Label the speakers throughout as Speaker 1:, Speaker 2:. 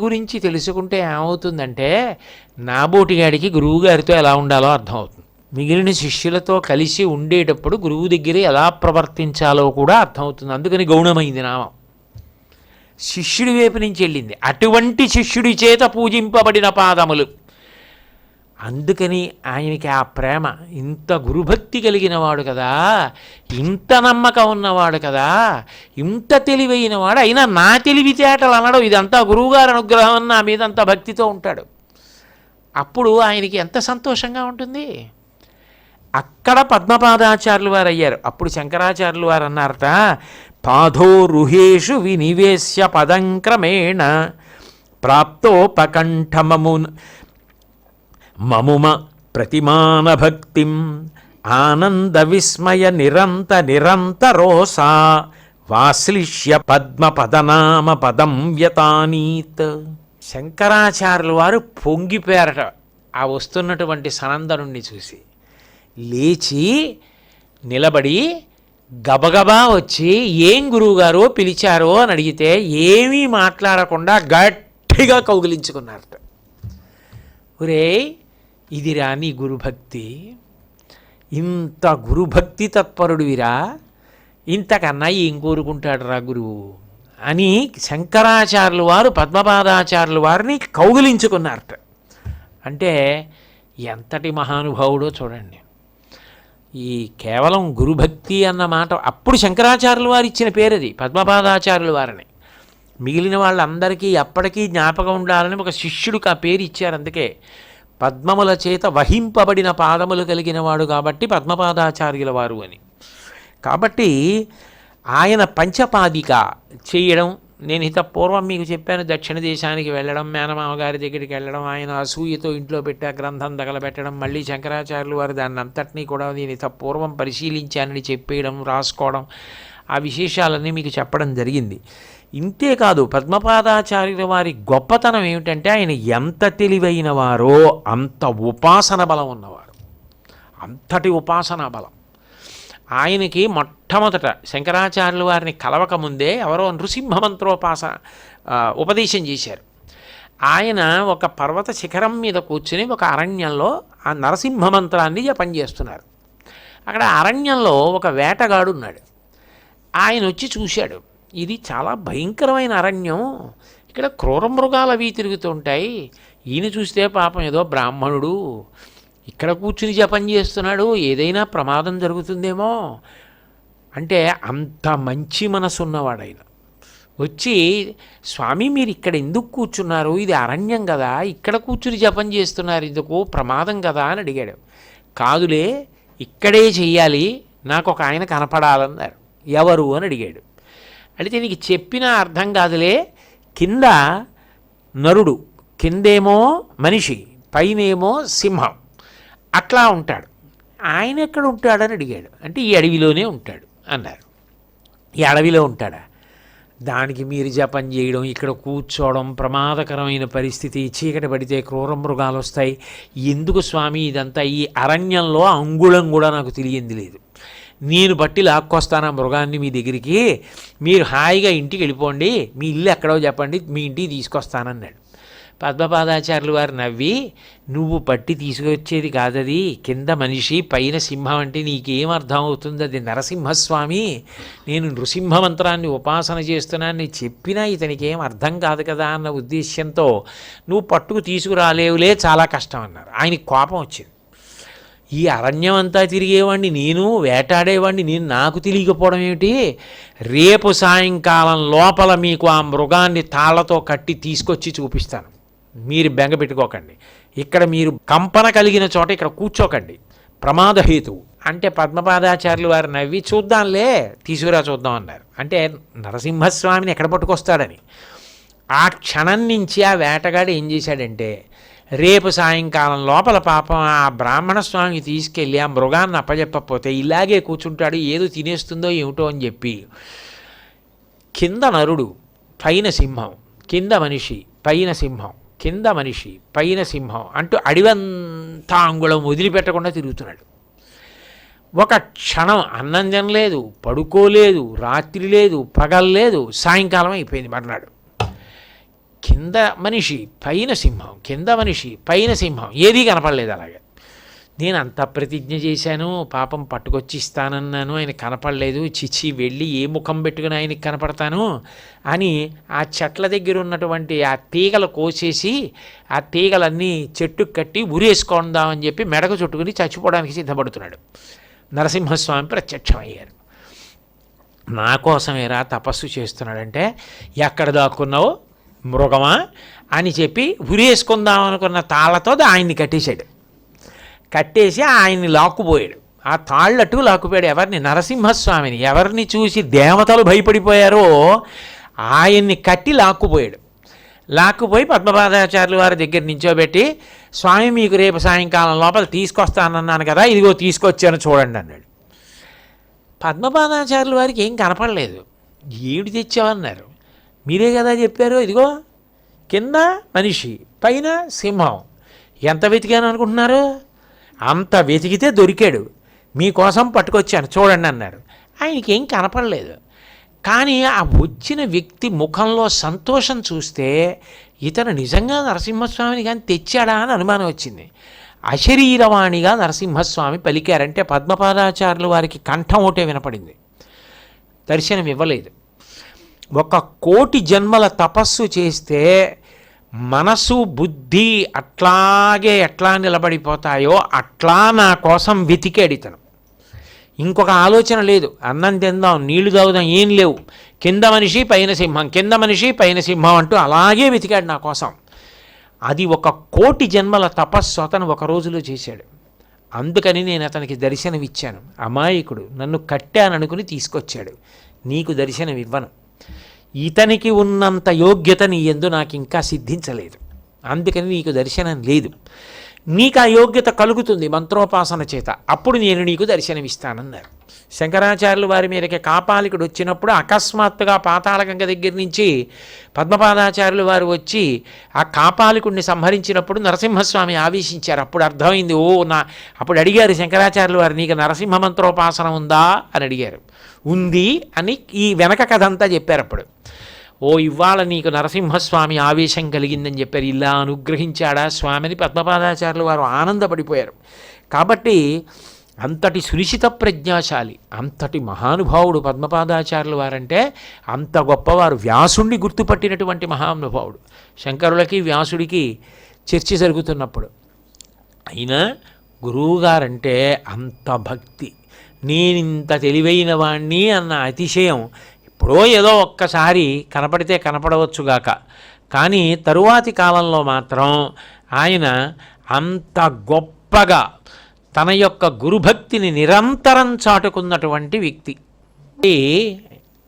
Speaker 1: గురించి తెలుసుకుంటే ఏమవుతుందంటే నాబోటిగాడికి గురువుగారితో ఎలా ఉండాలో అర్థమవుతుంది. మిగిలిన శిష్యులతో కలిసి ఉండేటప్పుడు గురువు దగ్గర ఎలా ప్రవర్తించాలో కూడా అర్థమవుతుంది. అందుకని గౌణమైంది నామం. శిష్యుడి వైపు నుంచి వెళ్ళింది. అటువంటి శిష్యుడి చేత పూజింపబడిన పాదములు. అందుకని ఆయనకి ఆ ప్రేమ. ఇంత గురుభక్తి కలిగిన వాడు కదా, ఇంత నమ్మకం ఉన్నవాడు కదా, ఇంత తెలివైన వాడు, అయినా నా తెలివితేటలు అనడం, ఇదంతా గురువుగారి అనుగ్రహం, నా మీద అంత భక్తితో ఉంటాడు. అప్పుడు ఆయనకి ఎంత సంతోషంగా ఉంటుంది. అక్కడ పద్మపాదాచార్యులు వారు అయ్యారు. అప్పుడు శంకరాచార్యులు వారు అన్నారట, పాధోరుహేషు వినివేశ్య పదంక్రమేణ ప్రాప్తోపకంఠమము మముమ ప్రతిమాన భక్తిం ఆనంద విస్మయ నిరంతరోసా వాశ్లిష్య పద్మ పదనామ పదం వ్యతానీత్. శంకరాచార్యులు వారు పొంగిపోయారట ఆ వస్తున్నటువంటి సనందనుణ్ణి చూసి. లేచి నిలబడి గబగబా వచ్చి, ఏం గురువుగారో పిలిచారో అని అడిగితే ఏమీ మాట్లాడకుండా గట్టిగా కౌగిలించుకున్నారట. ఒరే, ఇదిరా నీ గురుభక్తి, ఇంత గురుభక్తి తత్పరుడివిరా, ఇంతకన్నా ఏం కోరుకుంటాడు రా గురువు అని శంకరాచార్యులు వారు పద్మపాదాచార్యులు వారిని కౌగిలించుకున్నారట. అంటే ఎంతటి మహానుభావుడో చూడండి. ఈ కేవలం గురుభక్తి అన్న మాట అప్పుడు శంకరాచార్యులు వారు ఇచ్చిన పేరది, పద్మపాదాచార్యులు వారిని. మిగిలిన వాళ్ళందరికీ ఎప్పటికీ జ్ఞాపకం ఉండాలని ఒక శిష్యుడికి ఆ పేరు ఇచ్చారు. అందుకే పద్మముల చేత వహింపబడిన పాదములు కలిగిన వాడు కాబట్టి పద్మపాదాచార్యుల వారు అని. కాబట్టి ఆయన పంచపాదిక చేయడం, నేను ఇంత పూర్వం మీకు చెప్పాను, దక్షిణ దేశానికి వెళ్ళడం, మేనమామ గారి దగ్గరికి వెళ్ళడం, ఆయన అసూయతో ఇంట్లో పెట్టే గ్రంథం తగలబెట్టడం, మళ్ళీ శంకరాచార్యులు వారు దాన్ని అంతటినీ కూడా నేను ఇంత పూర్వం పరిశీలించానని చెప్పేయడం, రాసుకోవడం, ఆ విశేషాలన్నీ మీకు చెప్పడం జరిగింది. ఇంతేకాదు పద్మపాదాచార్యుల వారి గొప్పతనం ఏమిటంటే ఆయన ఎంత తెలివైన వారో అంత ఉపాసన బలం ఉన్నవారు, అంతటి ఉపాసనా బలం. ఆయనకి మొట్టమొదట శంకరాచార్యుల వారిని కలవకముందే ఎవరో నృసింహమంత్రోపాసన ఉపదేశం చేశారు. ఆయన ఒక పర్వత శిఖరం మీద కూర్చుని ఒక అరణ్యంలో ఆ నరసింహమంత్రాన్ని జపం చేస్తున్నారు. అక్కడ అరణ్యంలో ఒక వేటగాడు ఉన్నాడు. ఆయన వచ్చి చూశాడు, ఇది చాలా భయంకరమైన అరణ్యం, ఇక్కడ క్రూర మృగాలు అవి తిరుగుతుంటాయి, ఈయన చూస్తే పాపం ఏదో బ్రాహ్మణుడు ఇక్కడ కూర్చుని జపం చేస్తున్నాడు, ఏదైనా ప్రమాదం జరుగుతుందేమో అంటే అంత మంచి మనసు ఉన్నవాడు ఆయన. వచ్చి, స్వామి మీరు ఇక్కడ ఎందుకు కూర్చున్నారు, ఇది అరణ్యం కదా, ఇక్కడ కూర్చుని జపం చేస్తున్నారు ఎందుకు, ప్రమాదం కదా అని అడిగాడు. కాదులే, ఇక్కడే చెయ్యాలి, నాకు ఒక ఆయన కనపడాలన్నారు. ఎవరు అని అడిగాడు. అడిగితే నీకు చెప్పినా అర్థం కాదులే, కింద నరుడు, కిందేమో మనిషి, పైనేమో సింహం, అట్లా ఉంటాడు, ఆయన ఎక్కడ ఉంటాడని అడిగాడు. అంటే ఈ అడవిలోనే ఉంటాడు అన్నారు. ఈ అడవిలో ఉంటాడా, దానికి మీరు జపం చేయడం, ఇక్కడ కూర్చోవడం ప్రమాదకరమైన పరిస్థితి, చీకటి పడితే క్రూర మృగాలు వస్తాయి, ఎందుకు స్వామి ఇదంతా, ఈ అరణ్యంలో అంగుళం కూడా నాకు తెలియంది లేదు, నేను బట్టి లాక్కొస్తాను ఆ మృగాన్ని మీ దగ్గరికి, మీరు హాయిగా ఇంటికి వెళ్ళిపోండి, మీ ఇల్లు ఎక్కడో చెప్పండి, మీ ఇంటికి తీసుకొస్తానన్నాడు. పద్మపాదాచార్యులు వారు నవ్వి, నువ్వు పట్టి తీసుకొచ్చేది కాదది, కింద మనిషి పైన సింహం అంటే నీకేం అర్థం అవుతుంది, అది నరసింహస్వామి, నేను నృసింహమంత్రాన్ని ఉపాసన చేస్తున్నానని చెప్పినా ఇతనికి ఏం అర్థం కాదు కదా అన్న ఉద్దేశ్యంతో నువ్వు పట్టుకు తీసుకురాలేవులే, చాలా కష్టం అన్నారు. ఆయనకి కోపం వచ్చింది. ఈ అరణ్యం అంతా తిరిగేవాడిని నేను, వేటాడేవాడిని నేను, నాకు తెలియకపోవడం ఏమిటి, రేపు సాయంకాలం లోపల మీకు ఆ మృగాన్ని తాళ్లతో కట్టి తీసుకొచ్చి చూపిస్తాను, మీరు బెంగ పెట్టుకోకండి, ఇక్కడ మీరు కంపన కలిగిన చోట ఇక్కడ కూర్చోకండి, ప్రమాదహేతువు అంటే పద్మపాదాచార్యులు వారు నవ్వి, చూద్దాంలే, తీసుకురా చూద్దాం అన్నారు. అంటే నరసింహస్వామిని ఎక్కడ పట్టుకొస్తాడని. ఆ క్షణం నుంచి ఆ వేటగాడు ఏం చేశాడంటే, రేపు సాయంకాలం లోపల పాపం ఆ బ్రాహ్మణ స్వామికి తీసుకెళ్ళి ఆ మృగాన్ని అప్పచెప్పకపోతే ఇలాగే కూర్చుంటాడు, ఏదో తినేస్తుందో ఏమిటో అని చెప్పి, కింద నరుడు పైన సింహం, కింద మనిషి పైన సింహం, కింద మనిషి పైన సింహం అంటూ అడివంతా అంగుళం వదిలిపెట్టకుండా తిరుగుతున్నాడు. ఒక క్షణం అన్నం తినలేదు, పడుకోలేదు, రాత్రి లేదు, పగల్లేదు, సాయంకాలం అయిపోయింది మర్నాడు. కింద మనిషి పైన సింహం, కింద మనిషి పైన సింహం, ఏదీ కనపడలేదు. అలాగే నేను అంత ప్రతిజ్ఞ చేశాను, పాపం పట్టుకొచ్చి ఇస్తానన్నాను, ఆయన కనపడలేదు, చిచ్చి వెళ్ళి ఏ ముఖం పెట్టుకుని ఆయనకి కనపడతాను అని ఆ చెట్ల దగ్గర ఉన్నటువంటి ఆ తీగలు కోసేసి ఆ తీగలన్నీ చెట్టుకు కట్టి ఉరేసుకుందామని చెప్పి మెడకు చుట్టుకుని చచ్చిపోవడానికి సిద్ధపడుతున్నాడు. నరసింహస్వామి ప్రత్యక్షమయ్యారు. నా కోసమేరా తపస్సు చేస్తున్నాడంటే, ఎక్కడ దాక్కున్నావు మృగమా అని చెప్పి ఉరేసుకుందాం అనుకున్న తాళ్లతో ఆయన్ని కట్టేశాడు. కట్టేసి ఆయన్ని లాక్కుపోయాడు. ఆ తాళ్ళట్టు లాక్కుపోయాడు. ఎవరిని? నరసింహస్వామిని. ఎవరిని చూసి దేవతలు భయపడిపోయారో ఆయన్ని కట్టి లాక్కుపోయాడు. లాక్కుపోయి పద్మపాదాచార్యుల వారి దగ్గర నించోబెట్టి, స్వామి మీకు రేపు సాయంకాలం లోపల తీసుకొస్తానన్నాను కదా, ఇదిగో తీసుకొచ్చాను చూడండి అన్నాడు. పద్మపాదాచార్యుల వారికి ఏం కనపడలేదు. ఏమిటి తెచ్చావన్నారు? మీరే కదా చెప్పారు, ఇదిగో కింద మనిషి పైన సింహం. ఎంత వెతికాను అనుకుంటున్నారు? అంత వెతికితే దొరికాడు. మీకోసం పట్టుకొచ్చాను చూడండి అన్నారు. ఆయనకి ఏం కనపడలేదు. కానీ ఆ వచ్చిన వ్యక్తి ముఖంలో సంతోషం చూస్తే ఇతను నిజంగా నరసింహస్వామిని కానీ తెచ్చాడా అని అనుమానం వచ్చింది. అశరీరవాణిగా నరసింహస్వామి పలికారంటే పద్మపాదాచార్యుల వారికి కంఠం ఒకటే వినపడింది. దర్శనం ఇవ్వలేదు. 1,000,000 జన్మల తపస్సు చేస్తే మనసు బుద్ధి అట్లాగే ఎట్లా నిలబడిపోతాయో అట్లా నా కోసం వెతికాడు ఇతను. ఇంకొక ఆలోచన లేదు. అన్నం తిందాం, నీళ్లు తాగుదాం ఏం లేవు. కింద మనిషి పైన సింహం, కింద మనిషి పైన సింహం అంటూ అలాగే వెతికాడు నా కోసం. అది 1,000,000 జన్మల తపస్సు అతను ఒక రోజులో చేశాడు. అందుకని నేను అతనికి దర్శనం ఇచ్చాను. అమాయకుడు నన్ను కట్టాననుకుని తీసుకొచ్చాడు. నీకు దర్శనం ఇవ్వను. ఇతనికి ఉన్నంత యోగ్యత నీ యందు నాకు ఇంకా సిద్ధించలేదు. అందుకని నీకు దర్శనం లేదు. నీకు ఆ యోగ్యత కలుగుతుంది మంత్రోపాసన చేత, అప్పుడు నేను నీకు దర్శనమిస్తానన్నారు. శంకరాచార్యుల వారి మీదకి కాపాలికుడు వచ్చినప్పుడు అకస్మాత్తుగా పాతాళగంగ దగ్గర నుంచి పద్మపాదాచార్యుల వారు వచ్చి ఆ కాపాలికుడిని సంహరించినప్పుడు నరసింహస్వామి ఆవేశించారు. అప్పుడు అర్థమైంది. అప్పుడు అడిగారు శంకరాచార్యుల వారు, నీకు నరసింహ మంత్రోపాసన ఉందా అని అడిగారు. ఉంది అని ఈ వెనక కథ అంతా చెప్పారు. అప్పుడు ఇవాళ నీకు నరసింహస్వామి ఆవేశం కలిగిందని చెప్పారు. ఇలా అనుగ్రహించాడా స్వామిని పద్మపాదాచార్యుల వారు ఆనందపడిపోయారు. కాబట్టి అంతటి సునిశిత ప్రజ్ఞాశాలి, అంతటి మహానుభావుడు పద్మపాదాచార్యుల వారంటే అంత గొప్పవారు. వ్యాసుణ్ణి గుర్తుపట్టినటువంటి మహానుభావుడు. శంకరులకి వ్యాసుడికి చర్చ జరుగుతున్నప్పుడు అయినా గురువుగారంటే అంత భక్తి. నేనింత తెలివైన వాణ్ణి అన్న అతిశయం ఎప్పుడో ఏదో ఒక్కసారి కనపడితే కనపడవచ్చుగాక, కానీ తరువాతి కాలంలో మాత్రం ఆయన అంత గొప్పగా తన యొక్క గురుభక్తిని నిరంతరం చాటుకున్నటువంటి వ్యక్తి.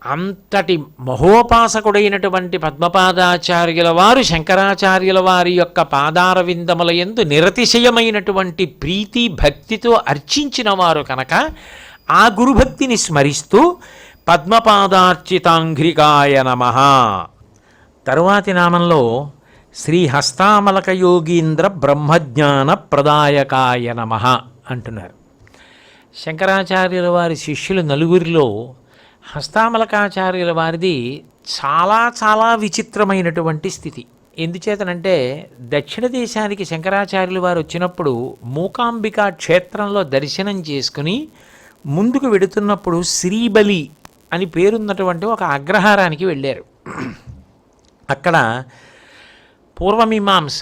Speaker 1: అంతటి మహోపాసకుడైనటువంటి పద్మపాదాచార్యుల వారు శంకరాచార్యుల వారి యొక్క పాదార విందముల యందు నిరతిశయమైనటువంటి ప్రీతి భక్తితో అర్చించిన వారు కనుక ఆ గురుభక్తిని స్మరిస్తూ పద్మపాదార్చితాంఘ్రికాయ నమః. తరువాతి నామంలో శ్రీ హస్తామలక యోగీంద్ర బ్రహ్మజ్ఞాన ప్రదాయకాయ నమః అంటున్నారు. శంకరాచార్యుల వారి శిష్యులు నలుగురిలో హస్తామలకాచార్యుల వారిది చాలా చాలా విచిత్రమైనటువంటి స్థితి. ఎందుచేతనంటే దక్షిణ దేశానికి శంకరాచార్యుల వారు వచ్చినప్పుడు మూకాంబికా క్షేత్రంలో దర్శనం చేసుకుని ముందుకు వెడుతున్నప్పుడు శ్రీబలి అని పేరున్నటువంటి ఒక అగ్రహారానికి వెళ్ళారు. అక్కడ పూర్వమీమాంస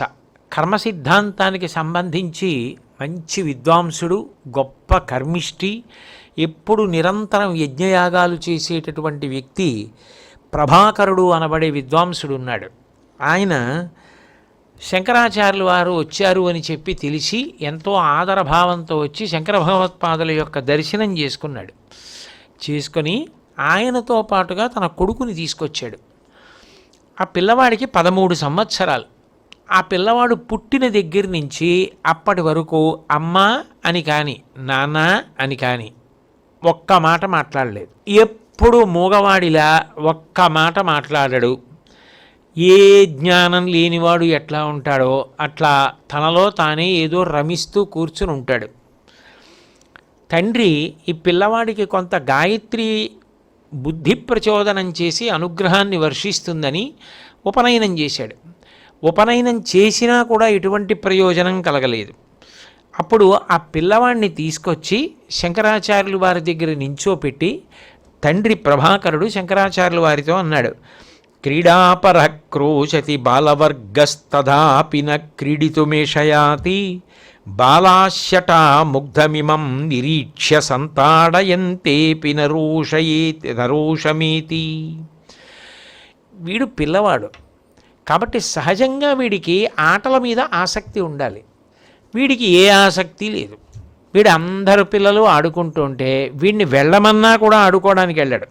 Speaker 1: కర్మ సిద్ధాంతానికి సంబంధించి మంచి విద్వాంసుడు, గొప్ప కర్మిష్టి, ఎప్పుడు నిరంతరం యజ్ఞయాగాలు చేసేటటువంటి వ్యక్తి ప్రభాకరుడు అనబడే విద్వాంసుడు ఉన్నాడు. ఆయన శంకరాచార్యుల వారు వచ్చారు అని చెప్పి తెలిసి ఎంతో ఆదరభావంతో వచ్చి శంకర భగవత్పాదుల యొక్క దర్శనం చేసుకున్నాడు. చేసుకొని ఆయనతో పాటుగా తన కొడుకుని తీసుకొచ్చాడు. ఆ పిల్లవాడికి 13 సంవత్సరాలు. ఆ పిల్లవాడు పుట్టిన దగ్గర నుంచి అప్పటి వరకు అమ్మ అని కానీ నాన్న అని కానీ ఒక్క మాట మాట్లాడలేదు. ఎప్పుడు మూగవాడిలా ఒక్క మాట మాట్లాడాడు. ఏ జ్ఞానం లేనివాడు ఎట్లా ఉంటాడో అట్లా తనలో తానే ఏదో రమిస్తూ కూర్చుని ఉంటాడు. తండ్రి ఈ పిల్లవాడికి కొంత గాయత్రి బుద్ధి ప్రచోదనం చేసి అనుగ్రహాన్ని వర్షిస్తుందని ఉపనయనం చేశాడు. ఉపనయనం చేసినా కూడా ఎటువంటి ప్రయోజనం కలగలేదు. అప్పుడు ఆ పిల్లవాడిని తీసుకొచ్చి శంకరాచార్యులు వారి దగ్గర నించోపెట్టి తండ్రి ప్రభాకరుడు శంకరాచార్యుల వారితో అన్నాడు, క్రీడాపర క్రోశతి బాలవర్గస్తదాపి న క్రీడితుమేషయాతి బాలాశ్యటా ముగ్ధమిమం నిరీక్ష్య సంతాడయంతేపి నరోషమేతి. వీడు పిల్లవాడు కాబట్టి సహజంగా వీడికి ఆటల మీద ఆసక్తి ఉండాలి. వీడికి ఏ ఆసక్తి లేదు. వీడు అందరు పిల్లలు ఆడుకుంటుంటే వీడిని వెళ్ళమన్నా కూడా ఆడుకోవడానికి వెళ్ళాడు.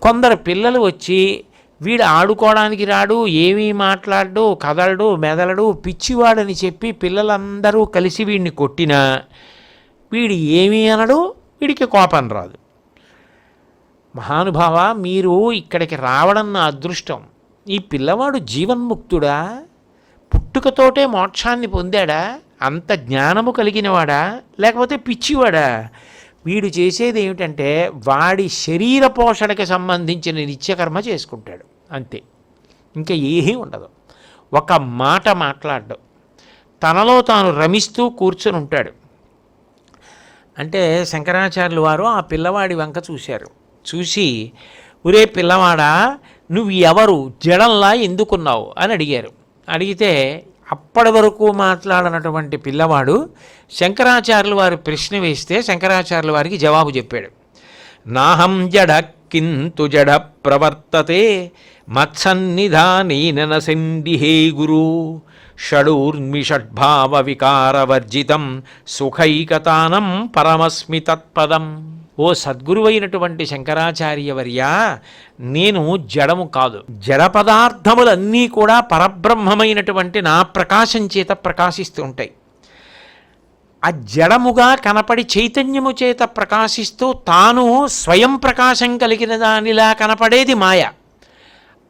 Speaker 1: కొందరు పిల్లలు వచ్చి వీడు ఆడుకోవడానికి రాడు, ఏమీ మాట్లాడు, కదలడు, మెదలడు, పిచ్చివాడని చెప్పి పిల్లలందరూ కలిసి వీడిని కొట్టినా వీడు ఏమీ అనడు, వీడికి కోపం రాదు. మహానుభావ, మీరు ఇక్కడికి రావడం నా అదృష్టం. ఈ పిల్లవాడు జీవన్ముక్తుడా? పుట్టుకతోటే మోక్షాన్ని పొందాడా? అంత జ్ఞానము కలిగినవాడా లేకపోతే పిచ్చివాడా? వీడు చేసేది ఏమిటంటే వాడి శరీర పోషణకి సంబంధించిన నిత్యకర్మ చేసుకుంటాడు, అంతే. ఇంకా ఏమీ ఉండదు. ఒక మాట మాట్లాడడం, తనలో తాను రమిస్తూ కూర్చొని ఉంటాడు. అంటే శంకరాచార్యులు వారు ఆ పిల్లవాడి వంక చూశారు. చూసి, ఒరే పిల్లవాడా, నువ్వు ఎవరు, జడంలా ఎందుకున్నావు అని అడిగారు. అడిగితే అప్పటి వరకు మాట్లాడినటువంటి పిల్లవాడు శంకరాచార్యులు వారు ప్రశ్న వేస్తే శంకరాచార్యుల వారికి జవాబు చెప్పాడు. నాహం జడ కింతు జడ ప్రవర్తతే మత్సన్నిధానేన సండిహే గురు షడూర్మిషడ్భావ వికారవర్జితం సుఖైకతానం పరమస్మి తత్పదం. ఓ సద్గురువైనటువంటి శంకరాచార్యవర్య, నేను జడము కాదు. జడ పదార్థములన్నీ కూడా పరబ్రహ్మమైనటువంటి నా ప్రకాశం చేత ప్రకాశిస్తూ ఉంటాయి. ఆ జడముగా కనపడి చైతన్యము చేత ప్రకాశిస్తూ తాను స్వయం ప్రకాశం కలిగిన దానిలా కనపడేది మాయ.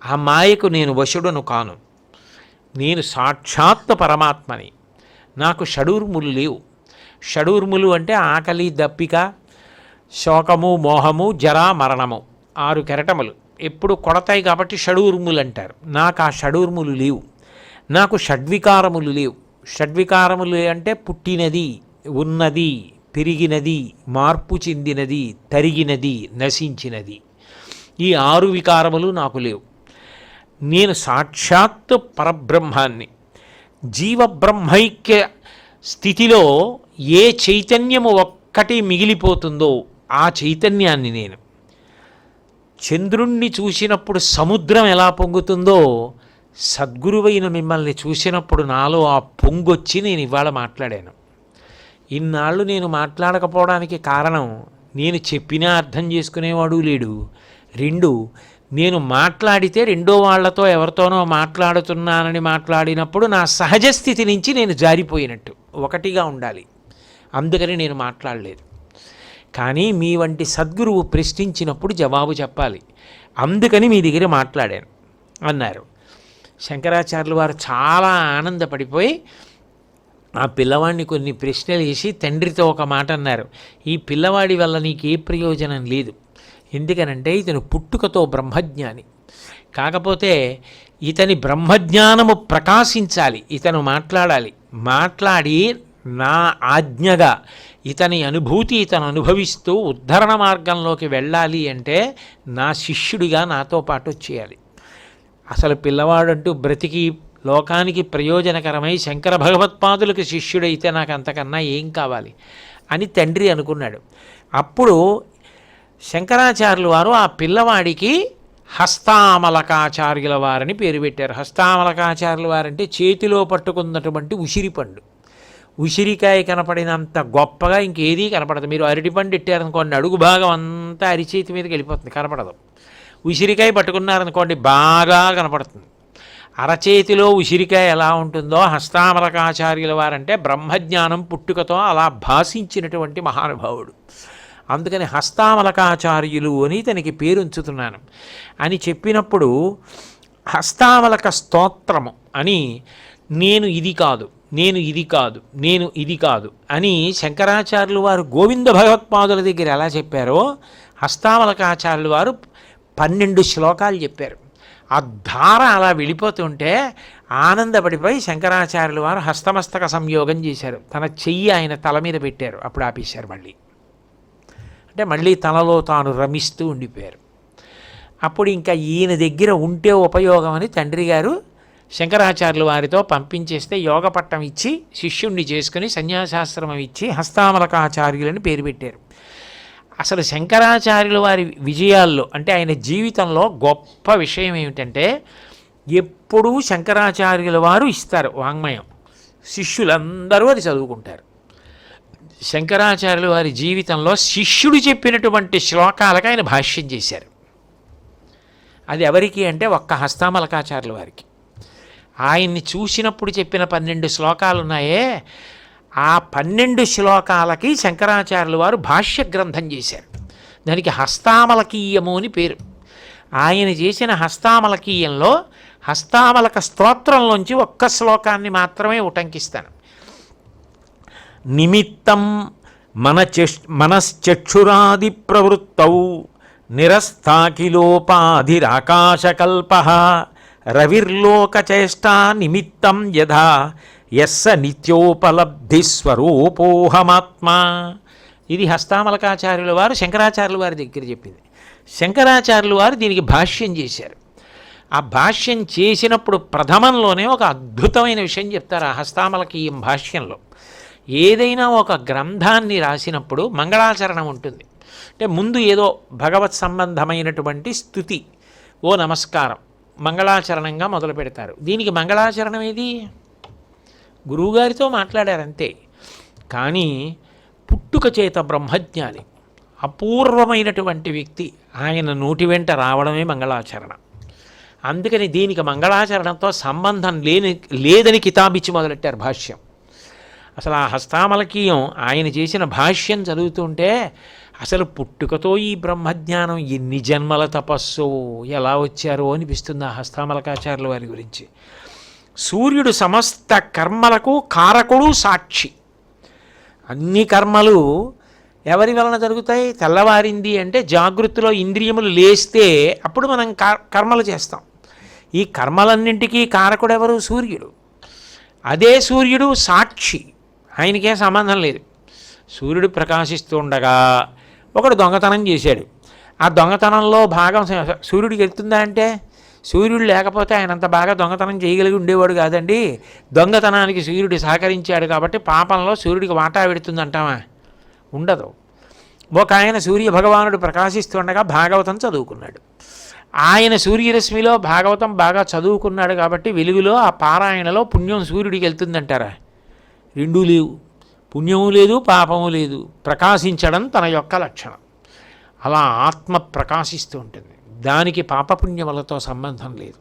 Speaker 1: ఆ మాయకు నేను వశుడును కాను. నేను సాక్షాత్ పరమాత్మని. నాకు షడూర్ములు లేవు. షడూర్ములు అంటే ఆకలి, దప్పిక, శోకము, మోహము, జరా, మరణము, 6 కెరటములు ఎప్పుడు కొడతాయి కాబట్టి షడూర్ములు అంటారు. నాకు ఆ షడూర్ములు లేవు. నాకు షడ్వికారములు లేవు. షడ్వికారములు అంటే పుట్టినది, ఉన్నది, పెరిగినది, మార్పు చెందినది, తరిగినది, నశించినది. ఈ 6 వికారములు నాకు లేవు. నేను సాక్షాత్తు పరబ్రహ్మాన్ని. జీవబ్రహ్మైక్య స్థితిలో ఏ చైతన్యము ఒక్కటి మిగిలిపోతుందో ఆ చైతన్యాన్ని నేను. చంద్రుణ్ణి చూసినప్పుడు సముద్రం ఎలా పొంగుతుందో సద్గురువైన మిమ్మల్ని చూసినప్పుడు నాలో ఆ పొంగొచ్చి నేను ఇవాళ మాట్లాడాను. ఇన్నాళ్ళు నేను మాట్లాడకపోవడానికి కారణం, నేను చెప్పినా అర్థం చేసుకునేవాడు లేడు. 2, నేను మాట్లాడితే రెండో వాళ్లతో ఎవరితోనో మాట్లాడుతున్నానని మాట్లాడినప్పుడు నా సహజ స్థితి నుంచి నేను జారిపోయినట్టు. ఒకటిగా ఉండాలి. అందుకని నేను మాట్లాడలేదు. కానీ మీ వంటి సద్గురువు ప్రశ్నించినప్పుడు జవాబు చెప్పాలి. అందుకని మీ దగ్గర మాట్లాడాను అన్నారు. శంకరాచార్యులు వారు చాలా ఆనందపడిపోయి ఆ పిల్లవాడిని కొన్ని ప్రశ్నలు వేసి తండ్రితో ఒక మాట అన్నారు. ఈ పిల్లవాడి వల్ల నీకే ప్రయోజనం లేదు. ఎందుకనంటే ఇతను పుట్టుకతో బ్రహ్మజ్ఞాని. కాకపోతే ఇతని బ్రహ్మజ్ఞానము ప్రకాశించాలి. ఇతను మాట్లాడాలి. మాట్లాడి నా ఆజ్ఞగా ఇతని అనుభూతి ఇతను అనుభవిస్తూ ఉద్ధరణ మార్గంలోకి వెళ్ళాలి అంటే నా శిష్యుడిగా నాతో పాటు వచ్చేయాలి. అసలు పిల్లవాడంటూ బ్రతికి లోకానికి ప్రయోజనకరమై శంకర భగవత్పాదులకు శిష్యుడైతే నాకు అంతకన్నా ఏం కావాలి అని తండ్రి అనుకున్నాడు. అప్పుడు శంకరాచార్యులు వారు ఆ పిల్లవాడికి హస్తామలకాచార్యుల వారని పేరు పెట్టారు. హస్తామలకాచార్యుల వారంటే చేతిలో పట్టుకున్నటువంటి ఉసిరిపండు. ఉసిరికాయ కనపడినంత గొప్పగా ఇంకేదీ కనపడదు. మీరు అరటిపండు ఎట్టారనుకోండి, అడుగు భాగం అంతా అరిచేతి మీదకి వెళ్ళిపోతుంది, కనపడదు. ఉసిరికాయ పట్టుకున్నారనుకోండి బాగా కనపడుతుంది. అరచేతిలో ఉసిరికాయ ఎలా ఉంటుందో హస్తామలకాచార్యుల వారంటే బ్రహ్మజ్ఞానం పుట్టుకతో అలా భాషించినటువంటి మహానుభావుడు. అందుకని హస్తామలకాచార్యులు అని తనకి పేరుంచుతున్నాను అని చెప్పినప్పుడు హస్తామలక స్తోత్రము అని నేను ఇది కాదు, నేను ఇది కాదు, నేను ఇది కాదు అని శంకరాచార్యులు వారు గోవింద భగవత్పాదుల దగ్గర ఎలా చెప్పారో హస్తామలకాచార్యులు వారు 12 శ్లోకాలు చెప్పారు. ఆ ధార అలా వెళ్ళిపోతుంటే ఆనందపడిపోయి శంకరాచార్యుల వారు హస్తమస్తక సంయోగం చేశారు. తన చెయ్యి ఆయన తల మీద పెట్టారు. అప్పుడు ఆపేశారు మళ్ళీ. అంటే మళ్ళీ తనలో తాను రమిస్తూ ఉండిపోయారు. అప్పుడు ఇంకా ఈయన దగ్గర ఉంటే ఉపయోగం అని తండ్రి గారు శంకరాచార్యుల వారితో పంపించేస్తే యోగ పట్టం ఇచ్చి శిష్యుణ్ణి చేసుకుని సన్యాసాశ్రమం ఇచ్చి హస్తామలకాచార్యులని పేరు పెట్టారు. అసలు శంకరాచార్యుల వారి విజయాల్లో అంటే ఆయన జీవితంలో గొప్ప విషయం ఏమిటంటే ఎప్పుడూ శంకరాచార్యుల వారు ఇస్తారు వాంగ్మయం, శిష్యులందరూ అది చదువుకుంటారు. శంకరాచార్యుల వారి జీవితంలో శిష్యుడు చెప్పినటువంటి శ్లోకాలకు ఆయన భాష్యం చేశారు. అది ఎవరికి అంటే ఒక్క హస్తామలకాచార్యుల వారికి. ఆయన్ని చూసినప్పుడు చెప్పిన 12 శ్లోకాలు ఉన్నాయే, ఆ 12 శ్లోకాలకి శంకరాచార్యుల వారు భాష్య గ్రంథం చేశారు. దానికి హస్తామలకీయము అని పేరు. ఆయన చేసిన హస్తామలకీయంలో హస్తామలక స్తోత్రంలోంచి ఒక్క శ్లోకాన్ని మాత్రమే ఉటంకిస్తాను. నిమిత్తం మనశ్చక్షురాది ప్రవృత్తౌ నిరస్తాకిలోపాధిరాకాశకల్ప రవిర్లోకచేష్టా నిమిత్తం యథా యస్స నిత్యోపలబ్ధిస్వరూపోహమాత్మా. ఇది హస్తామలకాచార్యుల వారు శంకరాచార్యుల వారి దగ్గర చెప్పింది. శంకరాచార్యుల వారు దీనికి భాష్యం చేశారు. ఆ భాష్యం చేసినప్పుడు ప్రథమంలోనే ఒక అద్భుతమైన విషయం చెప్తారు. ఆ హస్తామలకీయం భాష్యంలో ఏదైనా ఒక గ్రంథాన్ని రాసినప్పుడు మంగళాచరణం ఉంటుంది. అంటే ముందు ఏదో భగవత్ సంబంధమైనటువంటి స్తుతి, ఓ నమస్కారం, మంగళాచరణంగా మొదలు పెడతారు. దీనికి మంగళాచరణం ఏది? గురువుగారితో మాట్లాడారంతే. కానీ పుట్టుక చేత బ్రహ్మజ్ఞాని, అపూర్వమైనటువంటి వ్యక్తి, ఆయన నోటి వెంట రావడమే మంగళాచరణ. అందుకని దీనికి మంగళాచరణంతో సంబంధం లేదని కితాబిచ్చి మొదలెట్టారు భాష్యం. అసలు ఆ హస్తామలకీయం ఆయన చేసిన భాష్యం చదువుతుంటే అసలు పుట్టుకతో ఈ బ్రహ్మజ్ఞానం ఎన్ని జన్మల తపస్సు ఎలా వచ్చారో అనిపిస్తుంది ఆ హస్తామలకాచార్యుల వారి గురించి. సూర్యుడు సమస్త కర్మలకు కారకుడు, సాక్షి. అన్ని కర్మలు ఎవరి వలన జరుగుతాయి? తెల్లవారింది అంటే జాగృతిలో ఇంద్రియములు లేస్తే అప్పుడు మనం కర్మలు చేస్తాం. ఈ కర్మలన్నింటికీ కారకుడు ఎవరు? సూర్యుడు. అదే సూర్యుడు సాక్షి, ఆయనకేం సంబంధం లేదు. సూర్యుడు ప్రకాశిస్తూ ఉండగా ఒకడు దొంగతనం చేశాడు. ఆ దొంగతనంలో భాగం సూర్యుడికి వెళ్తుందా అంటే? సూర్యుడు లేకపోతే ఆయన అంత బాగా దొంగతనం చేయగలిగి ఉండేవాడు కాదండి. దొంగతనానికి సూర్యుడు సహకరించాడు కాబట్టి పాపంలో సూర్యుడికి వాటా పెడుతుందంటావా? ఉండదు. ఒక ఆయన సూర్య భగవానుడు ప్రకాశిస్తుండగా భాగవతం చదువుకున్నాడు. ఆయన సూర్యరశ్మిలో భాగవతం బాగా చదువుకున్నాడు కాబట్టి వెలుగులో ఆ పారాయణలో పుణ్యం సూర్యుడికి వెళ్తుందంటారా? రెండూ లేవు. పుణ్యము లేదు, పాపము లేదు. ప్రకాశించడం తన యొక్క లక్షణం. అలా ఆత్మ ప్రకాశిస్తూ ఉంటుంది. దానికి పాపపుణ్యములతో సంబంధం లేదు.